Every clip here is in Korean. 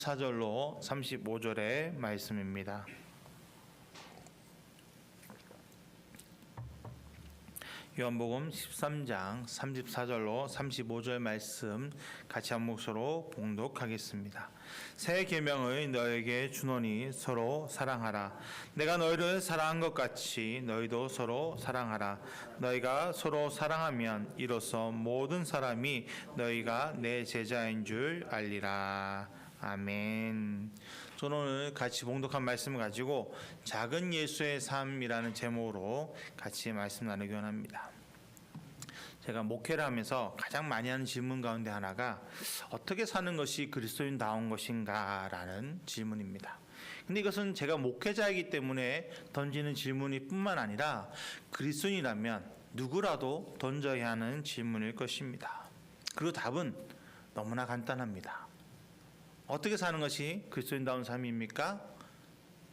4절로 35절의 말씀입니다. 요한복음 13장 34절로 35절 말씀 같이 한 목소리로 봉독하겠습니다. 새 계명을 너에게 주노니 서로 사랑하라. 내가 너희를 사랑한 것 같이 너희도 서로 사랑하라. 너희가 서로 사랑하면 이로써 모든 사람이 너희가 내 제자인 줄 알리라. 아멘. 저는 오늘 같이 봉독한 말씀을 가지고 작은 예수의 삶이라는 제목으로 같이 말씀 나누기 원합니다. 제가 목회를 하면서 가장 많이 하는 질문 가운데 하나가 어떻게 사는 것이 그리스도인다운 것인가 라는 질문입니다. 근데 이것은 제가 목회자이기 때문에 던지는 질문일 뿐만 아니라 그리스도인이라면 누구라도 던져야 하는 질문일 것입니다. 그리고 답은 너무나 간단합니다. 어떻게 사는 것이 그리스도인다운 삶입니까?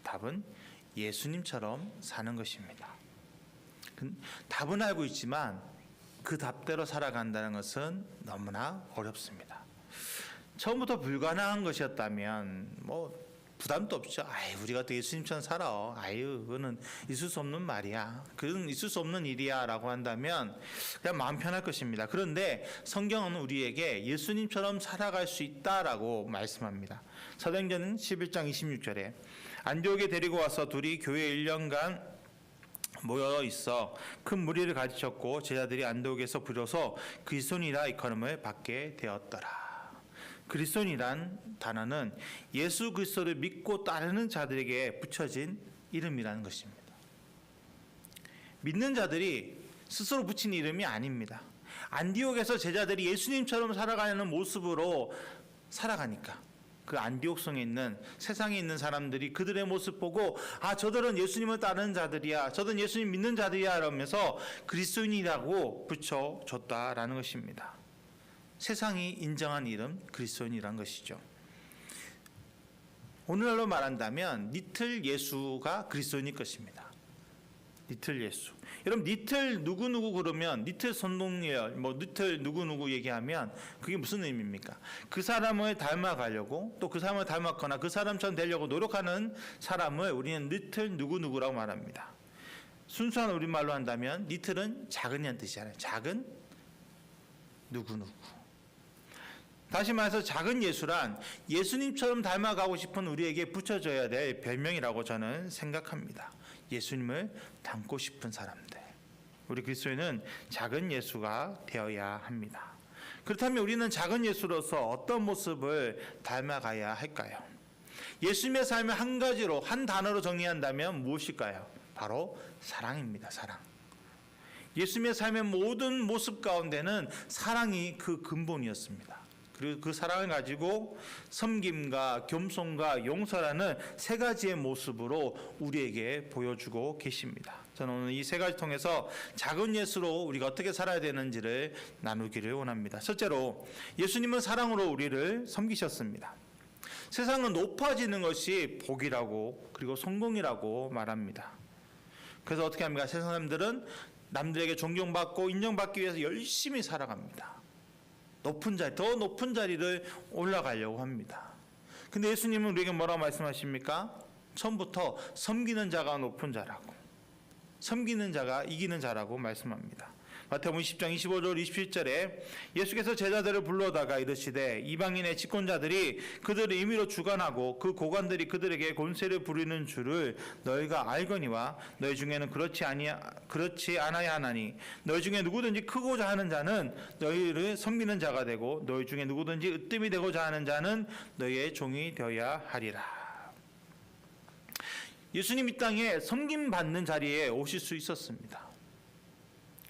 답은 예수님처럼 사는 것입니다. 답은 알고 있지만 그 답대로 살아간다는 것은 너무나 어렵습니다. 처음부터 불가능한 것이었다면 부담도 없죠. 우리가 또 예수님처럼 살아. 그거는 있을 수 없는 말이야. 그건 있을 수 없는 일이야 라고 한다면 그냥 마음 편할 것입니다. 그런데 성경은 우리에게 예수님처럼 살아갈 수 있다라고 말씀합니다. 사도행전 11장 26절에 안디옥에 데리고 와서 둘이 교회 1년간 모여 있어 큰 무리를 가르쳤고 제자들이 안디옥에서 부려서 그리스도인이라 일컬음을 받게 되었더라. 그리스도인이란 단어는 예수 그리스도를 믿고 따르는 자들에게 붙여진 이름이라는 것입니다. 믿는 자들이 스스로 붙인 이름이 아닙니다. 안디옥에서 제자들이 예수님처럼 살아가는 모습으로 살아가니까 그 안디옥성에 있는 세상에 있는 사람들이 그들의 모습 보고 저들은 예수님을 따르는 자들이야, 저들은 예수님 믿는 자들이야 이러면서 그리스도인이라고 붙여줬다라는 것입니다. 세상이 인정한 이름 그리스도인이란 것이죠. 오늘날로 말한다면 니틀 예수가 그리스도인일 것입니다. 니틀 예수. 여러분 니틀 누구누구 그러면 니틀 선동열 니틀 누구누구 얘기하면 그게 무슨 의미입니까? 그 사람을 닮아가려고 또 그 사람을 닮았거나 그 사람처럼 되려고 노력하는 사람을 우리는 니틀 누구누구라고 말합니다. 순수한 우리말로 한다면 니틀은 작은이란 뜻이잖아요. 작은 누구누구. 다시 말해서 작은 예수란 예수님처럼 닮아가고 싶은 우리에게 붙여줘야 될 별명이라고 저는 생각합니다. 예수님을 닮고 싶은 사람들. 우리 그리스도인은 작은 예수가 되어야 합니다. 그렇다면 우리는 작은 예수로서 어떤 모습을 닮아가야 할까요? 예수님의 삶을 한 가지로, 한 단어로 정리한다면 무엇일까요? 바로 사랑입니다. 사랑. 예수님의 삶의 모든 모습 가운데는 사랑이 그 근본이었습니다. 그리고 그 사랑을 가지고 섬김과 겸손과 용서라는 세 가지의 모습으로 우리에게 보여주고 계십니다. 저는 오늘 이 세 가지 통해서 작은 예수로 우리가 어떻게 살아야 되는지를 나누기를 원합니다. 첫째로 예수님은 사랑으로 우리를 섬기셨습니다. 세상은 높아지는 것이 복이라고 그리고 성공이라고 말합니다. 그래서 어떻게 합니까? 세상 사람들은 남들에게 존경받고 인정받기 위해서 열심히 살아갑니다. 더 높은 자리를 올라가려고 합니다. 근데 예수님은 우리에게 뭐라고 말씀하십니까? 처음부터 섬기는 자가 높은 자라고, 섬기는 자가 이기는 자라고 말씀합니다. 마태복음 10장 25절 27절에 예수께서 제자들을 불러다가 이르시되 이방인의 집권자들이 그들을 임의로 주관하고 그 고관들이 그들에게 권세를 부리는 줄을 너희가 알거니와 너희 중에는 그렇지 않아야 하나니 너희 중에 누구든지 크고자 하는 자는 너희를 섬기는 자가 되고 너희 중에 누구든지 으뜸이 되고자 하는 자는 너희의 종이 되어야 하리라. 예수님 이 땅에 섬김받는 자리에 오실 수 있었습니다.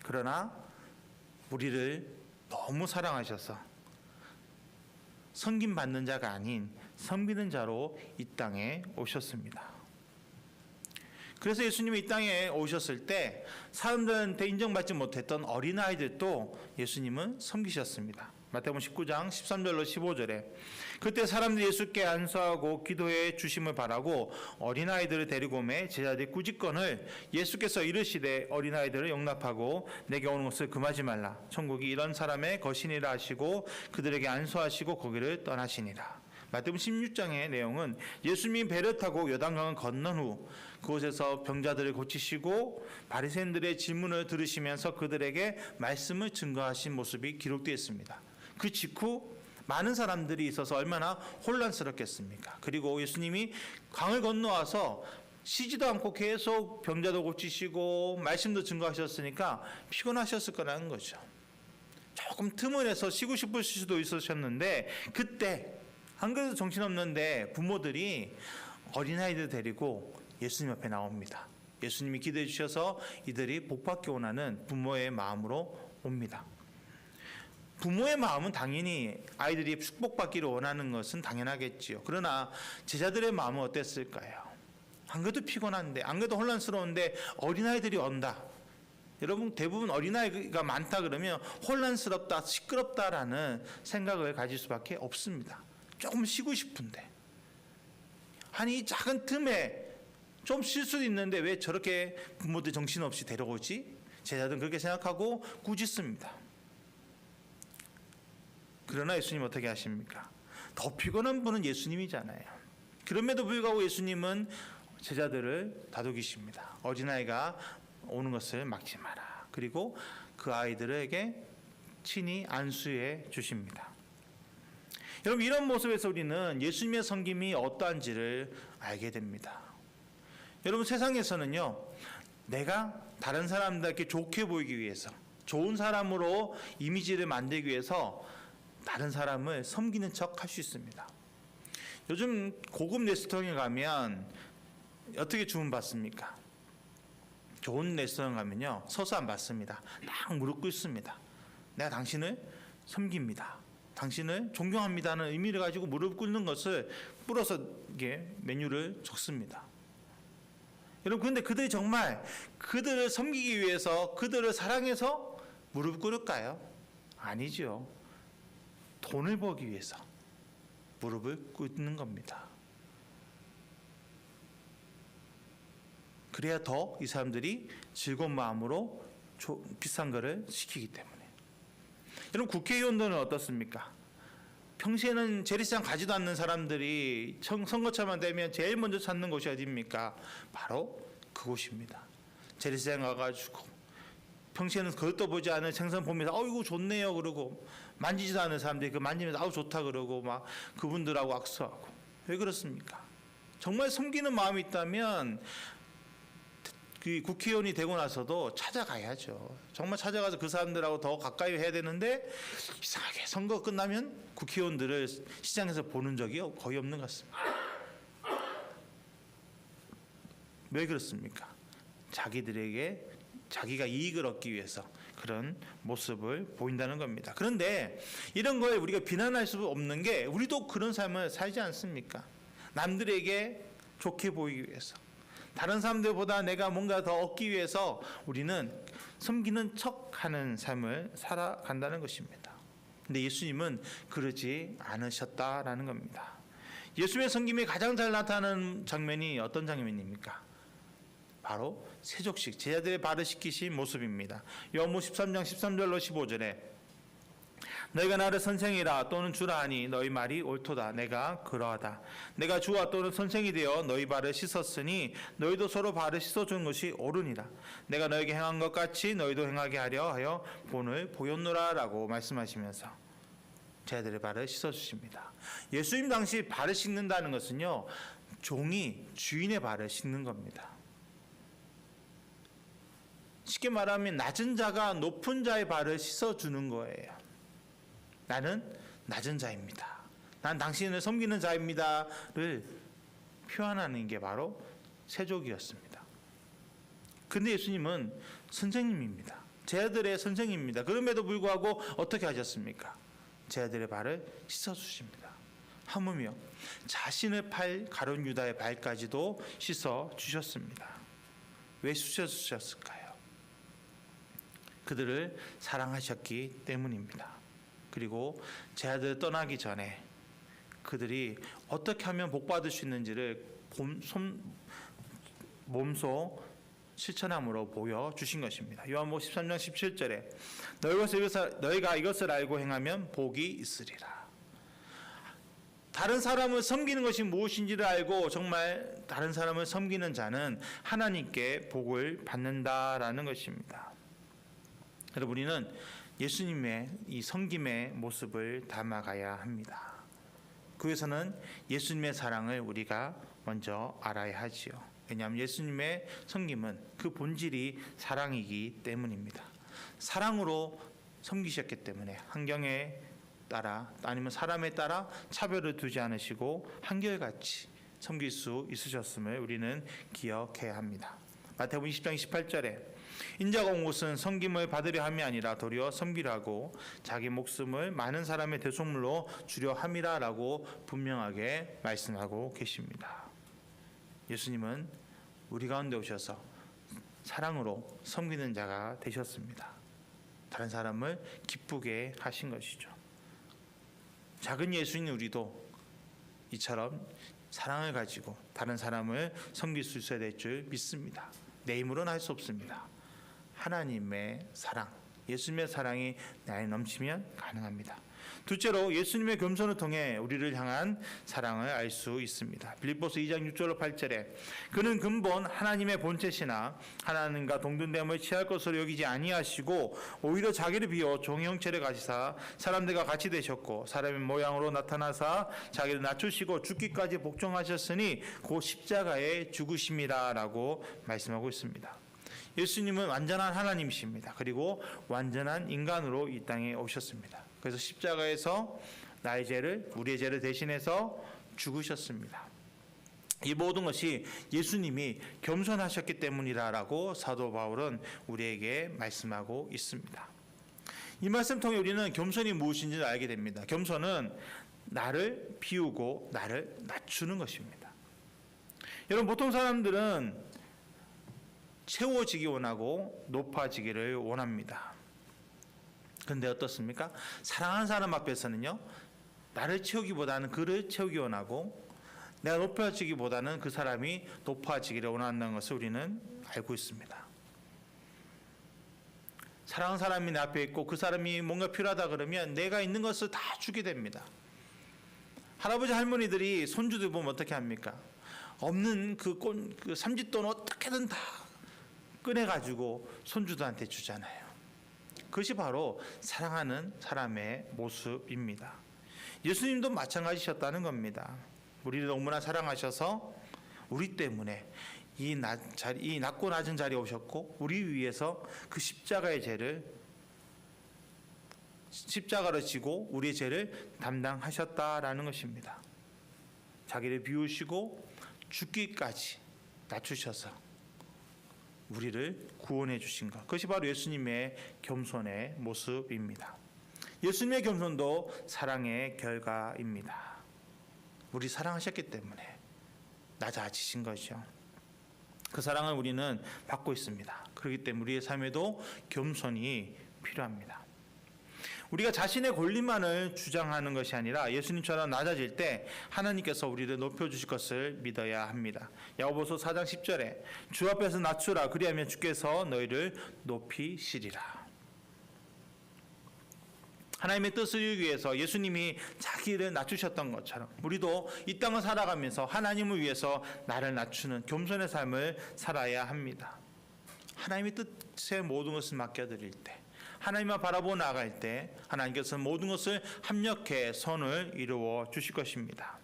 그러나 우리를 너무 사랑하셔서 섬김받는 자가 아닌 섬기는 자로 이 땅에 오셨습니다. 그래서 예수님이 이 땅에 오셨을 때 사람들한테 인정받지 못했던 어린아이들도 예수님은 섬기셨습니다. 마태복음 19장 13절로 15절에 그때 사람들이 예수께 안수하고 기도해 주심을 바라고 어린아이들을 데리고 오매 제자들이 꾸짖건을 예수께서 이르시되 어린아이들을 용납하고 내게 오는 것을 금하지 말라. 천국이 이런 사람의 것이니라 하시고 그들에게 안수하시고 거기를 떠나시니라. 마태복음 16장의 내용은 예수님이 배를 타고 요단강을 건넌 후 그곳에서 병자들을 고치시고 바리새인들의 질문을 들으시면서 그들에게 말씀을 증거하신 모습이 기록되어 있습니다. 그 직후 많은 사람들이 있어서 얼마나 혼란스럽겠습니까? 그리고 예수님이 강을 건너와서 쉬지도 않고 계속 병자도 고치시고 말씀도 증거하셨으니까 피곤하셨을 거라는 거죠. 조금 틈을 내서 쉬고 싶을 수도 있으셨는데 그때 안 그래도 정신없는데 부모들이 어린아이들 데리고 예수님 앞에 나옵니다. 예수님이 기도해 주셔서 이들이 복받기 원하는 부모의 마음으로 옵니다. 부모의 마음은 당연히 아이들이 축복받기를 원하는 것은 당연하겠지요. 그러나 제자들의 마음은 어땠을까요? 안 그래도 피곤한데, 안 그래도 혼란스러운데 어린아이들이 온다. 여러분 대부분 어린아이가 많다 그러면 혼란스럽다, 시끄럽다라는 생각을 가질 수밖에 없습니다. 조금 쉬고 싶은데. 아니 이 작은 틈에 좀 쉴 수도 있는데 왜 저렇게 부모들 정신없이 데려오지? 제자들은 그렇게 생각하고 꾸짖습니다. 그러나 예수님 어떻게 하십니까? 더 피곤한 분은 예수님이잖아요. 그럼에도 불구하고 예수님은 제자들을 다독이십니다. 어린아이가 오는 것을 막지 마라. 그리고 그 아이들에게 친히 안수해 주십니다. 여러분 이런 모습에서 우리는 예수님의 섬김이 어떠한지를 알게 됩니다. 여러분 세상에서는요, 내가 다른 사람들에게 좋게 보이기 위해서, 좋은 사람으로 이미지를 만들기 위해서 다른 사람을 섬기는 척 할 수 있습니다. 요즘 고급 레스토랑에 가면 어떻게 주문받습니까? 좋은 레스토랑 가면요, 서서 안 받습니다. 딱 무릎 꿇습니다. 내가 당신을 섬깁니다. 당신을 존경합니다는 의미를 가지고 무릎 꿇는 것을 뿌려서 이게 메뉴를 적습니다. 여러분 그런데 그들이 정말 그들을 섬기기 위해서, 그들을 사랑해서 무릎 꿇을까요? 아니죠. 돈을 벌기 위해서 무릎을 꿇는 겁니다. 그래야 더 이 사람들이 즐거운 마음으로 비싼 거를 시키기 때문에. 여러분 국회의원들은 어떻습니까? 평소에는 재래시장 가지도 않는 사람들이 선거철만 되면 제일 먼저 찾는 곳이 어디입니까? 바로 그곳입니다. 재래시장 가가지고 평소에는 그것도 보지 않은 생선 보면서 이거 좋네요 그러고, 만지지도 않은 사람들이 그 만지면서 좋다 그러고 막 그분들하고 악수하고. 왜 그렇습니까? 정말 섬기는 마음이 있다면 그 국회의원이 되고 나서도 찾아가야죠. 정말 찾아가서 그 사람들하고 더 가까이 해야 되는데 이상하게 선거 끝나면 국회의원들을 시장에서 보는 적이 거의 없는 것 같습니다. 왜 그렇습니까? 자기들에게 자기가 이익을 얻기 위해서 그런 모습을 보인다는 겁니다. 그런데 이런 거에 우리가 비난할 수 없는 게 우리도 그런 삶을 살지 않습니까? 남들에게 좋게 보이기 위해서, 다른 사람들보다 내가 뭔가 더 얻기 위해서 우리는 섬기는 척하는 삶을 살아간다는 것입니다. 근데 예수님은 그러지 않으셨다라는 겁니다. 예수님의 섬김이 가장 잘 나타나는 장면이 어떤 장면입니까? 바로 세족식, 제자들의 발을 씻기신 모습입니다. 요한복음 13장 13절로 15절에 너희가 나를 선생이라 또는 주라 하니 너희 말이 옳도다. 내가 그러하다. 내가 주와 또는 선생이 되어 너희 발을 씻었으니 너희도 서로 발을 씻어주는 것이 옳으니라. 내가 너에게 행한 것 같이 너희도 행하게 하려 하여 본을 보였노라 라고 말씀하시면서 제자들의 발을 씻어주십니다. 예수님 당시 발을 씻는다는 것은요, 종이 주인의 발을 씻는 겁니다. 쉽게 말하면 낮은 자가 높은 자의 발을 씻어주는 거예요. 나는 낮은 자입니다. 난 당신을 섬기는 자입니다를 표현하는 게 바로 세족이었습니다. 근데 예수님은 선생님입니다. 제자들의 선생님입니다. 그럼에도 불구하고 어떻게 하셨습니까? 제자들의 발을 씻어주십니다. 하물며 자신의 팔 가룟 유다의 발까지도 씻어주셨습니다. 왜 씻어주셨을까요? 그들을 사랑하셨기 때문입니다. 그리고 제자들 떠나기 전에 그들이 어떻게 하면 복받을 수 있는지를 몸소 실천함으로 보여주신 것입니다. 요한복음 13장 17절에 너희가 이것을 알고 행하면 복이 있으리라. 다른 사람을 섬기는 것이 무엇인지를 알고 정말 다른 사람을 섬기는 자는 하나님께 복을 받는다라는 것입니다. 여러분, 우리는 예수님의 이 섬김의 모습을 담아가야 합니다. 그 위해서는 예수님의 사랑을 우리가 먼저 알아야 하지요. 왜냐하면 예수님의 섬김은 그 본질이 사랑이기 때문입니다. 사랑으로 섬기셨기 때문에 환경에 따라 아니면 사람에 따라 차별을 두지 않으시고 한결같이 섬길 수 있으셨음을 우리는 기억해야 합니다. 마태복음 20장 28절에 인자가 온 곳은 섬김을 받으려 함이 아니라 도리어 섬기려 하고 자기 목숨을 많은 사람의 대속물로 주려 함이라라고 분명하게 말씀하고 계십니다. 예수님은 우리 가운데 오셔서 사랑으로 섬기는 자가 되셨습니다. 다른 사람을 기쁘게 하신 것이죠. 작은 예수인 우리도 이처럼 사랑을 가지고 다른 사람을 섬길 수 있어야 될 줄 믿습니다. 내 힘으로는 할 수 없습니다. 하나님의 사랑, 예수님의 사랑이 내 안에 넘치면 가능합니다. 둘째로 예수님의 겸손을 통해 우리를 향한 사랑을 알 수 있습니다. 빌립보서 2장 6절로 8절에 그는 근본 하나님의 본체시나 하나님과 동등됨을 취할 것으로 여기지 아니하시고 오히려 자기를 비워 종의 형체를 가지사 사람들과 같이 되셨고 사람의 모양으로 나타나사 자기를 낮추시고 죽기까지 복종하셨으니 곧 십자가에 죽으심이라라고 말씀하고 있습니다. 예수님은 완전한 하나님이십니다. 그리고 완전한 인간으로 이 땅에 오셨습니다. 그래서 십자가에서 나의 죄를, 우리의 죄를 대신해서 죽으셨습니다. 이 모든 것이 예수님이 겸손하셨기 때문이라고 사도 바울은 우리에게 말씀하고 있습니다. 이 말씀 통해 우리는 겸손이 무엇인지를 알게 됩니다. 겸손은 나를 비우고 나를 낮추는 것입니다. 여러분, 보통 사람들은 채워지기 원하고 높아지기를 원합니다. 그런데 어떻습니까? 사랑하는 사람 앞에서는요, 나를 채우기보다는 그를 채우기 원하고 내가 높아지기보다는 그 사람이 높아지기를 원한다는 것을 우리는 알고 있습니다. 사랑하는 사람이 내 앞에 있고 그 사람이 뭔가 필요하다 그러면 내가 있는 것을 다 주게 됩니다. 할아버지 할머니들이 손주들 보면 어떻게 합니까? 없는 그 삼짓돈 어떻게든 다 꺼내가지고 손주들한테 주잖아요. 그것이 바로 사랑하는 사람의 모습입니다. 예수님도 마찬가지셨다는 겁니다. 우리를 너무나 사랑하셔서 우리 때문에 이 낮고 낮은 자리에 오셨고 우리 위해서 그 십자가의 죄를 십자가로 지고 우리의 죄를 담당하셨다라는 것입니다. 자기를 비우시고 죽기까지 낮추셔서 우리를 구원해 주신 것, 그것이 바로 예수님의 겸손의 모습입니다. 예수님의 겸손도 사랑의 결과입니다. 우리 사랑하셨기 때문에 낮아지신 거죠. 그 사랑을 우리는 받고 있습니다. 그렇기 때문에 우리의 삶에도 겸손이 필요합니다. 우리가 자신의 권리만을 주장하는 것이 아니라 예수님처럼 낮아질 때 하나님께서 우리를 높여주실 것을 믿어야 합니다. 야고보서 4장 10절에 주 앞에서 낮추라 그리하면 주께서 너희를 높이시리라. 하나님의 뜻을 이루기 위해서 예수님이 자기를 낮추셨던 것처럼 우리도 이 땅을 살아가면서 하나님을 위해서 나를 낮추는 겸손의 삶을 살아야 합니다. 하나님의 뜻에 모든 것을 맡겨드릴 때, 하나님만 바라보고 나아갈 때 하나님께서는 모든 것을 합력해 선을 이루어 주실 것입니다.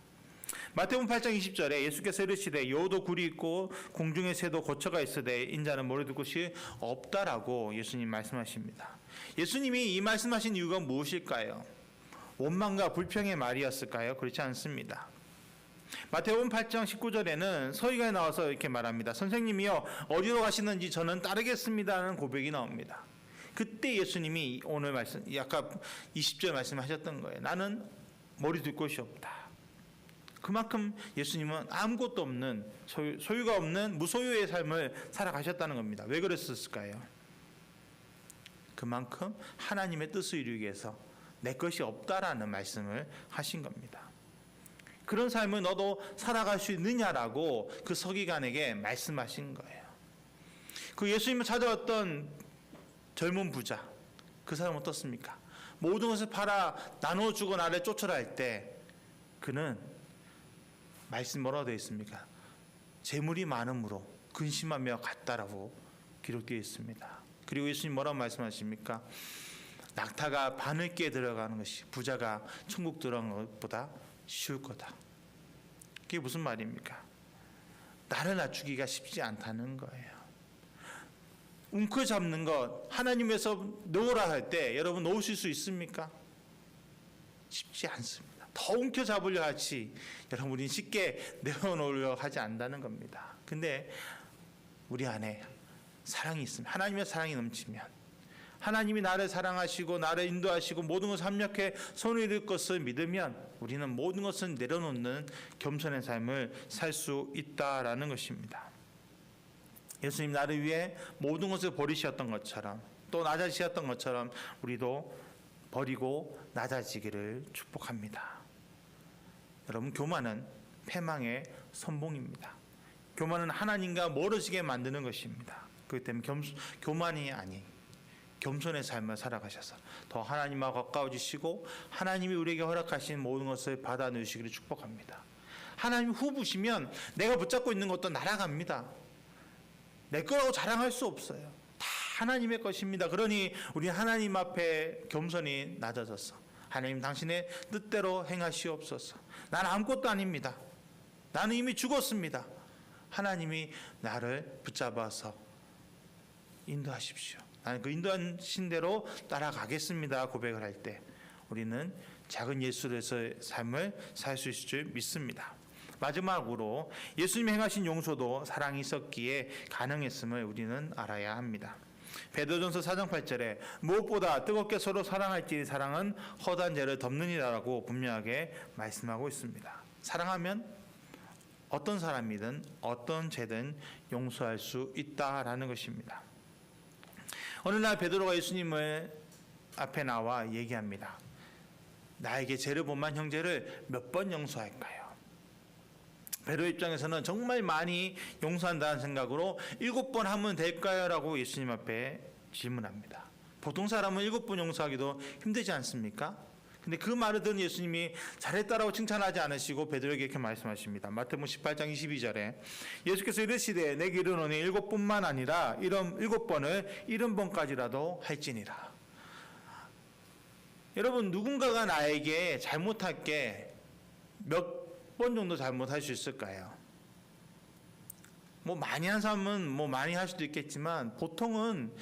마태복음 8장 20절에 예수께서 이르시되 여우도 굴이 있고 공중의 새도 거처가 있으되 인자는 모래둘 곳이 없다라고 예수님 말씀하십니다. 예수님이 이 말씀하신 이유가 무엇일까요? 원망과 불평의 말이었을까요? 그렇지 않습니다. 마태복음 8장 19절에는 서기관이 나와서 이렇게 말합니다. 선생님이여 어디로 가시는지 저는 따르겠습니다라는 고백이 나옵니다. 그때 예수님이 오늘 말씀, 아까 20절 말씀하셨던 거예요. 나는 머리 둘 곳이 없다. 그만큼 예수님은 아무것도 없는 소유가 없는 무소유의 삶을 살아가셨다는 겁니다. 왜 그랬을까요? 그만큼 하나님의 뜻을 이루기 위해서 내 것이 없다라는 말씀을 하신 겁니다. 그런 삶을 너도 살아갈 수 있느냐라고 그 서기관에게 말씀하신 거예요. 그 예수님을 찾아왔던 젊은 부자, 그 사람은 어떻습니까? 모든 것을 팔아 나눠주고 나를 쫓으라 할 때 그는 말씀 뭐라고 되어 있습니까? 재물이 많음으로 근심하며 갔다라고 기록되어 있습니다. 그리고 예수님 뭐라고 말씀하십니까? 낙타가 바늘기에 들어가는 것이 부자가 천국 들어가는 것보다 쉬울 거다. 그게 무슨 말입니까? 나를 낮추기가 쉽지 않다는 거예요. 움켜잡는 것, 하나님에서 놓으라 할 때 여러분 놓으실 수 있습니까? 쉽지 않습니다. 더 움켜잡으려 하지 여러분 우리는 쉽게 내어놓으려 하지 않는다는 겁니다. 근데 우리 안에 사랑이 있으면, 하나님의 사랑이 넘치면, 하나님이 나를 사랑하시고 나를 인도하시고 모든 것을 합력해 손을 이룰 것을 믿으면 우리는 모든 것을 내려놓는 겸손의 삶을 살 수 있다라는 것입니다. 예수님 나를 위해 모든 것을 버리셨던 것처럼 또 낮아지셨던 것처럼 우리도 버리고 낮아지기를 축복합니다. 여러분, 교만은 패망의 선봉입니다. 교만은 하나님과 멀어지게 만드는 것입니다. 그렇기 때문에 교만이 아닌 겸손의 삶을 살아가셔서 더 하나님과 가까워지시고 하나님이 우리에게 허락하신 모든 것을 받아 누리시기를 축복합니다. 하나님 후보시면 내가 붙잡고 있는 것도 날아갑니다. 내 거라고 자랑할 수 없어요. 다 하나님의 것입니다. 그러니 우리 하나님 앞에 겸손히 낮아져서 하나님 당신의 뜻대로 행하시옵소서. 나는 아무것도 아닙니다. 나는 이미 죽었습니다. 하나님이 나를 붙잡아서 인도하십시오. 나는 그 인도하신 대로 따라가겠습니다. 고백을 할 때 우리는 작은 예수로서의 삶을 살 수 있을 줄 믿습니다. 마지막으로 예수님이 행하신 용서도 사랑이 있었기에 가능했음을 우리는 알아야 합니다. 베드로전서 4장 8절에 무엇보다 뜨겁게 서로 사랑할지니 사랑은 허다한 죄를 덮느니라라고 분명하게 말씀하고 있습니다. 사랑하면 어떤 사람이든 어떤 죄든 용서할 수 있다라는 것입니다. 어느 날 베드로가 예수님을 앞에 나와 얘기합니다. 나에게 죄를 범한 형제를 몇 번 용서할까요? 베드로 입장에서는 정말 많이 용서한다는 생각으로 7번 하면 될까요? 라고 예수님 앞에 질문합니다. 보통 사람은 7번 용서하기도 힘들지 않습니까? 근데 그 말을 들은 예수님이 잘했다라고 칭찬하지 않으시고 베드로에게 이렇게 말씀하십니다. 마태복음 18장 22절에 예수께서 이르시되 내게 이르노니 7번만 아니라 7번을 70번까지라도 할지니라. 여러분, 누군가가 나에게 잘못할 게 몇 번 정도 잘못할 수 있을까요? 뭐 많이 한 사람은 뭐 많이 할 수도 있겠지만 보통은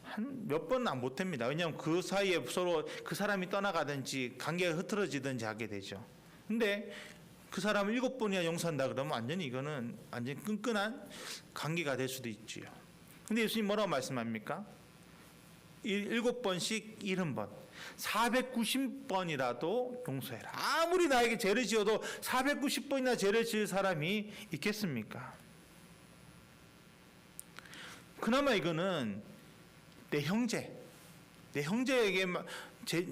한 몇 번은 안 못합니다. 왜냐하면 그 사이에 서로 그 사람이 떠나가든지 관계가 흐트러지든지 하게 되죠. 근데 그 사람을 7번이나 용서한다 그러면 완전히 이거는 완전히 끈끈한 관계가 될 수도 있지요. 근데 예수님 뭐라고 말씀합니까? 7번씩 70번 490번이라도 용서해라. 아무리 나에게 죄를 지어도 490번이나 죄를 지을 사람이 있겠습니까? 그나마 이거는 내 형제에게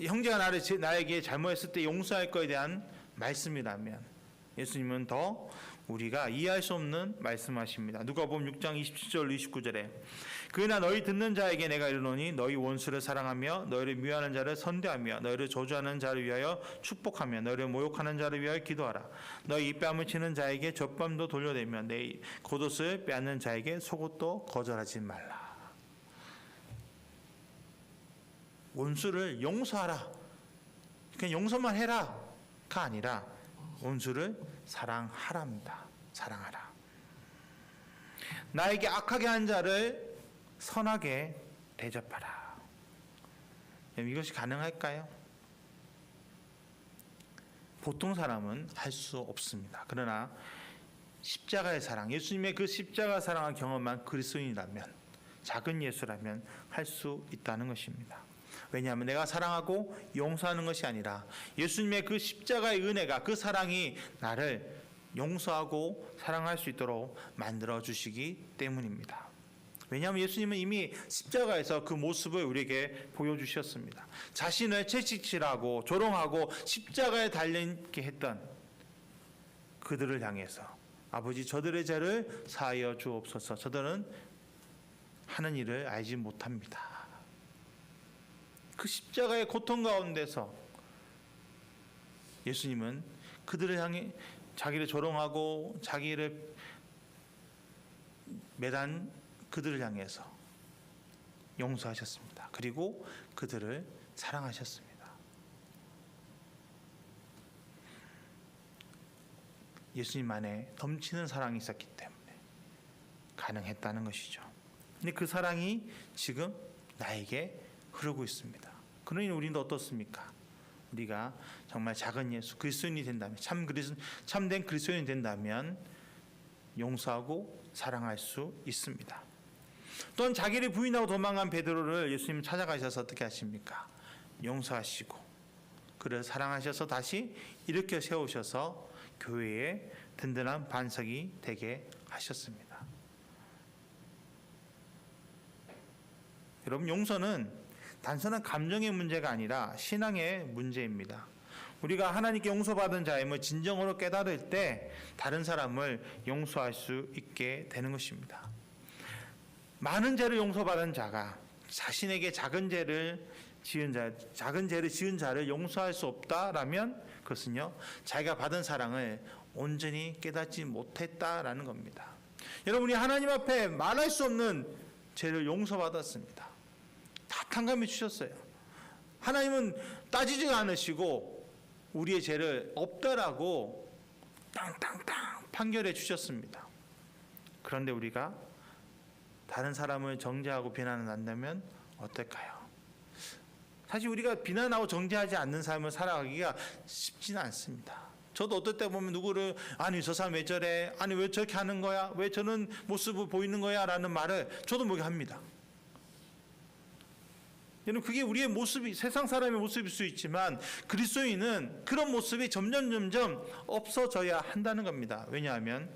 형제가 나에게 잘못했을 때 용서할 것에 대한 말씀이라면 예수님은 더 우리가 이해할 수 없는 말씀하십니다. 누가복음 6장 27절 29절에 그러나 너희 듣는 자에게 내가 이르노니 너희 원수를 사랑하며 너희를 미워하는 자를 선대하며 너희를 저주하는 자를 위하여 축복하며 너희를 모욕하는 자를 위하여 기도하라. 너희 입뺨을 치는 자에게 젖밤도 돌려대며 내 겉옷을 빼앗는 자에게 속옷도 거절하지 말라. 원수를 용서하라. 그냥 용서만 해라가 아니라 원수를 사랑하랍니다. 사랑하라. 나에게 악하게 한 자를 선하게 대접하라. 이것이 가능할까요? 보통 사람은 할 수 없습니다. 그러나 십자가의 사랑, 예수님의 그 십자가 사랑을 경험한 그리스도인이라면, 작은 예수라면 할 수 있다는 것입니다. 왜냐하면 내가 사랑하고 용서하는 것이 아니라 예수님의 그 십자가의 은혜가, 그 사랑이 나를 용서하고 사랑할 수 있도록 만들어 주시기 때문입니다. 왜냐하면 예수님은 이미 십자가에서 그 모습을 우리에게 보여주셨습니다. 자신을 채찍질하고 조롱하고 십자가에 달리게 했던 그들을 향해서 아버지, 저들의 죄를 사하여 주옵소서. 저들은 하는 일을 알지 못합니다. 그 십자가의 고통 가운데서 예수님은 그들을 향해 자기를 조롱하고 자기를 매단 그들을 향해서 용서하셨습니다. 그리고 그들을 사랑하셨습니다. 예수님 안에 넘치는 사랑이 있었기 때문에 가능했다는 것이죠. 근데 그 사랑이 지금 나에게 흐르고 있습니다. 그러니 우리는 어떻습니까? 우리가 정말 작은 예수 그리스도인이 된다면 참된 그리스도인이 된다면 용서하고 사랑할 수 있습니다. 또한 자기를 부인하고 도망간 베드로를 예수님 찾아가셔서 어떻게 하십니까? 용서하시고 그를 사랑하셔서 다시 일으켜 세우셔서 교회의 든든한 반석이 되게 하셨습니다. 여러분, 용서는 단순한 감정의 문제가 아니라 신앙의 문제입니다. 우리가 하나님께 용서받은 자임을 진정으로 깨달을 때 다른 사람을 용서할 수 있게 되는 것입니다. 많은 죄를 용서받은 자가 자신에게 작은 죄를 지은 자를 용서할 수 없다라면 그것은요, 자기가 받은 사랑을 온전히 깨닫지 못했다라는 겁니다. 여러분이 하나님 앞에 말할 수 없는 죄를 용서받았습니다. 다 탕감해 주셨어요. 하나님은 따지지 않으시고 우리의 죄를 없다라고 땅땅땅 판결해 주셨습니다. 그런데 우리가 다른 사람을 정죄하고 비난한다면 어떨까요? 사실 우리가 비난하고 정죄하지 않는 삶을 살아가기가 쉽지는 않습니다. 저도 어떨 때 보면 누구를 아니 저 사람 왜 저래? 아니 왜 저렇게 하는 거야? 왜 저런 모습을 보이는 거야? 라는 말을 저도 모르게 합니다. 여러분, 그게 우리의 모습이 세상 사람의 모습일 수 있지만 그리스도인은 그런 모습이 점점 없어져야 한다는 겁니다. 왜냐하면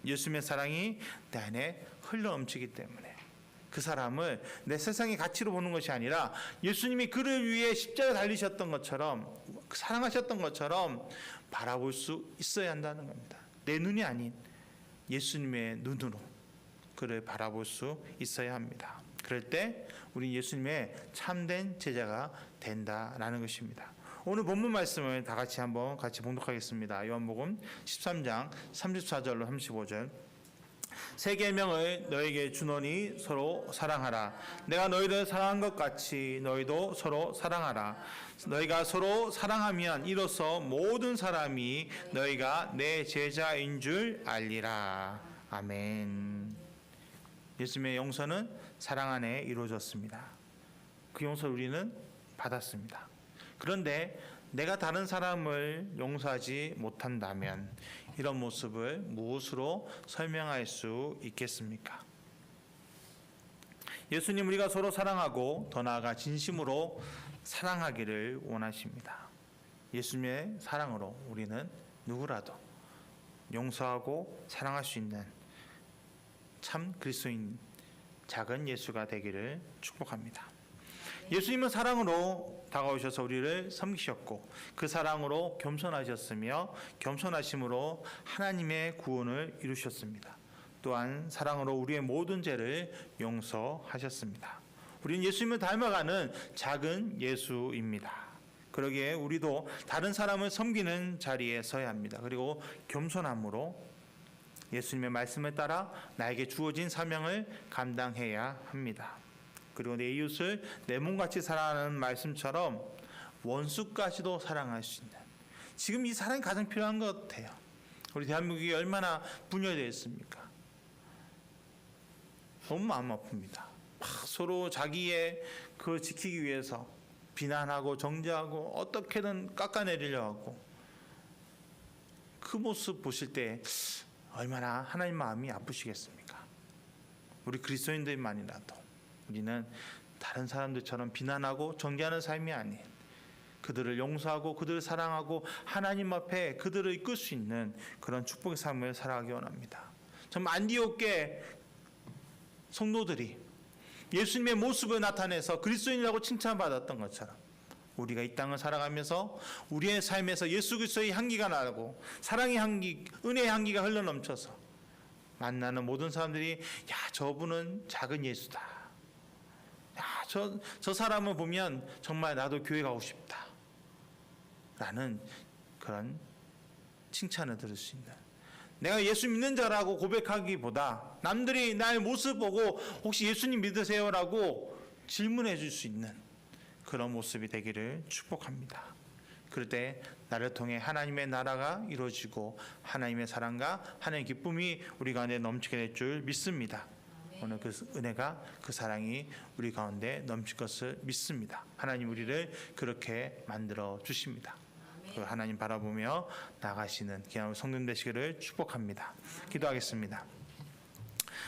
예수님의 사랑이 내 안에 흘러넘치기 때문에 그 사람을 내 세상의 가치로 보는 것이 아니라 예수님이 그를 위해 십자가에 달리셨던 것처럼 사랑하셨던 것처럼 바라볼 수 있어야 한다는 겁니다. 내 눈이 아닌 예수님의 눈으로 그를 바라볼 수 있어야 합니다. 그럴 때 우리 예수님의 참된 제자가 된다라는 것입니다. 오늘 본문 말씀을 다 같이 한번 봉독하겠습니다. 요한복음 13장 34절로 35절. 새 계명을 너에게 주노니 서로 사랑하라. 내가 너희를 사랑한 것 같이 너희도 서로 사랑하라. 너희가 서로 사랑하면 이로써 모든 사람이 너희가 내 제자인 줄 알리라. 아멘. 예수님의 용서는 사랑 안에 이루어졌습니다. 그 용서를 우리는 받았습니다. 그런데 내가 다른 사람을 용서하지 못한다면 이런 모습을 무엇으로 설명할 수 있겠습니까? 예수님, 우리가 서로 사랑하고 더 나아가 진심으로 사랑하기를 원하십니다. 예수님의 사랑으로 우리는 누구라도 용서하고 사랑할 수 있는 참 그리스도인 작은 예수가 되기를 축복합니다. 예수님은 사랑으로 다가오셔서 우리를 섬기셨고 그 사랑으로 겸손하셨으며 겸손하심으로 하나님의 구원을 이루셨습니다. 또한 사랑으로 우리의 모든 죄를 용서하셨습니다. 우리는 예수님을 닮아가는 작은 예수입니다. 그러기에 우리도 다른 사람을 섬기는 자리에 서야 합니다. 그리고 겸손함으로 예수님의 말씀을 따라 나에게 주어진 사명을 감당해야 합니다. 그리고 내 이웃을 내 몸같이 사랑하는 말씀처럼 원수까지도 사랑할 수 있는, 지금 이 사랑이 가장 필요한 것 같아요. 우리 대한민국이 얼마나 분열되어 있습니까? 너무 마음 아픕니다. 서로 자기의 그걸 지키기 위해서 비난하고 정죄하고 어떻게든 깎아내리려 하고, 그 모습 보실 때 얼마나 하나님 마음이 아프시겠습니까? 우리 그리스도인들만이라도 우리는 다른 사람들처럼 비난하고 정죄하는 삶이 아닌 그들을 용서하고 그들을 사랑하고 하나님 앞에 그들을 이끌 수 있는 그런 축복의 삶을 살아가기 원합니다. 정말 안디옥계 성도들이 예수님의 모습을 나타내서 그리스도인이라고 칭찬받았던 것처럼 우리가 이 땅을 살아가면서 우리의 삶에서 예수 그리스도의 향기가 나고 사랑의 향기, 은혜의 향기가 흘러넘쳐서 만나는 모든 사람들이 야, 저분은 작은 예수다. 야, 저 사람을 보면 정말 나도 교회 가고 싶다. 라는 그런 칭찬을 들을 수 있는, 내가 예수 믿는 자라고 고백하기보다 남들이 나의 모습 보고 혹시 예수님 믿으세요라고 질문해 줄 수 있는 그런 모습이 되기를 축복합니다. 그럴 때 나를 통해 하나님의 나라가 이루어지고 하나님의 사랑과 하나님의 기쁨이 우리 가운데 넘치게 될 줄 믿습니다. 오늘 그 은혜가, 그 사랑이 우리 가운데 넘칠 것을 믿습니다. 하나님 우리를 그렇게 만들어 주십니다. 그 하나님 바라보며 나가시는 귀한 성도님 되시기를 축복합니다. 기도하겠습니다.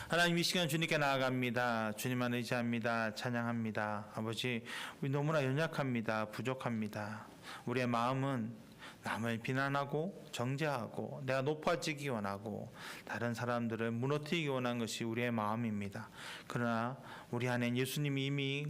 하나님, 이 시간 주님께 나아갑니다. 주님만 의지합니다. 찬양합니다. 아버지, 우리 너무나 연약합니다. 부족합니다. 우리의 마음은 남을 비난하고 정죄하고 내가 높아지기 원하고 다른 사람들을 무너뜨리기 원하는 것이 우리의 마음입니다. 그러나 우리 안엔 예수님이 이미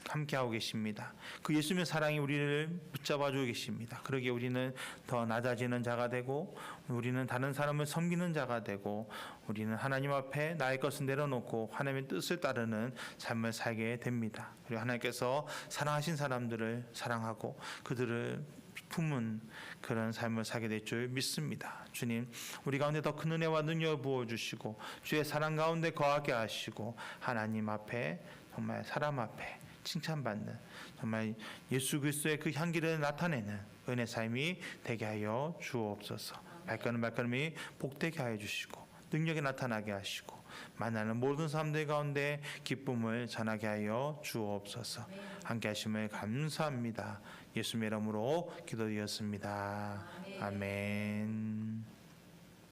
함께하고 계십니다. 그 예수님의 사랑이 우리를 붙잡아주고 계십니다. 그러기에 우리는 더 낮아지는 자가 되고, 우리는 다른 사람을 섬기는 자가 되고, 우리는 하나님 앞에 나의 것을 내려놓고 하나님의 뜻을 따르는 삶을 살게 됩니다. 그리고 하나님께서 사랑하신 사람들을 사랑하고 그들을 품은 그런 삶을 살게 될 줄 믿습니다. 주님, 우리 가운데 더 큰 은혜와 능력을 부어주시고 주의 사랑 가운데 거하게 하시고 하나님 앞에, 정말 사람 앞에 칭찬받는, 정말 예수 그리스도의 그 향기를 나타내는 은혜 삶이 되게 하여 주옵소서. 발걸음이 복되게 하여 주시고 능력이 나타나게 하시고 만나는 모든 사람들 가운데 기쁨을 전하게 하여 주옵소서. 함께 하심을 감사합니다. 예수님의 이름으로 기도드렸습니다. 아멘.